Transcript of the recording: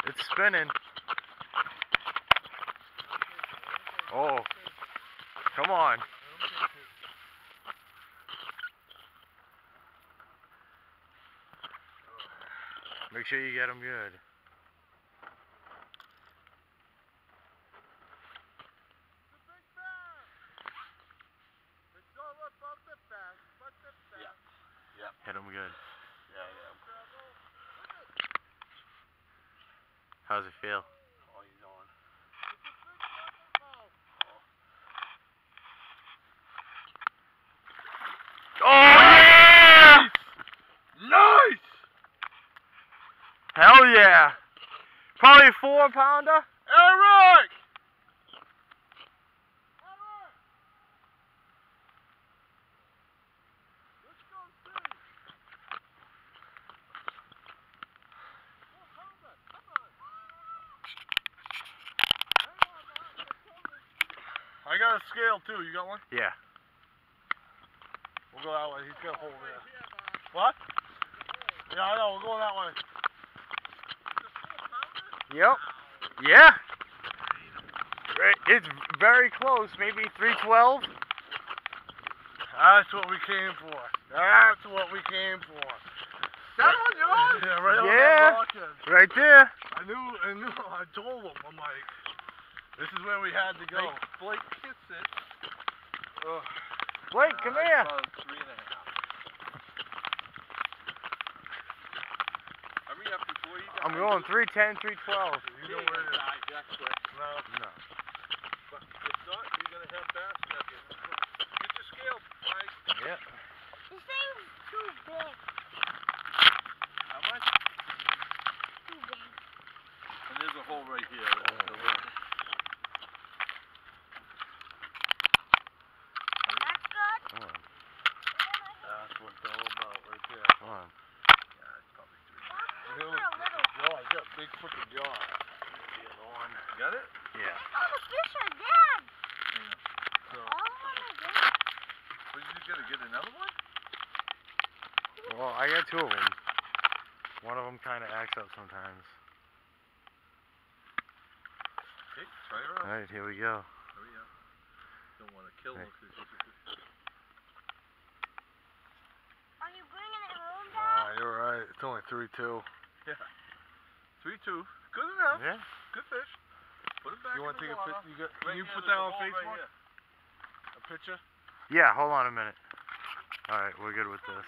It's spinning. Oh, come on. Make sure you get them good. Yeah. Hit them good. Yeah. How's it feel? Oh, he's on. Oh, yeah! Nice! Hell yeah! Probably a 4-pounder? Eric! I got a scale too. You got one? Yeah. We'll go that way. He's got a hole there. What? Yeah, I know. We're going that way. Yep. Yeah. It's very close. Maybe 312. That's what we came for. That's what we came for. That on yours? Yeah, right on that rock edge. Right there. I told him. I'm like, this is where we had to go. Blake, kiss it. Blake, come here. About 3.5. Hurry up before you I'm going 310, 312. You know where it is. No. No. But if not, you're going to have bass nuggets. Get your scale, Mike. Yep. This thing's too big. How much? Too big. And there's a hole right here. That's good. Come on. That's what it's all about right there. Come on. Yeah, it's probably 3. That's good for a little. Jaw, he's got a big freaking jaw. You got it? Yeah. All the fish are dead. So, All of them are dead. Well, you got to get another one? Well, I got 2 of them. One of them kind of acts up sometimes. Okay, try her out. Alright, here we go. Hurry up. Don't want to kill him. Are you bringing it home, Dad? you're right. It's only 3-2. Yeah. 3-2. Good enough. Yeah. Good fish. Put it back You want to in take the a water. picture? Can Right you here, put there's that a on hole right Facebook? here. A picture? Yeah, hold on a minute. Alright, we're good with this.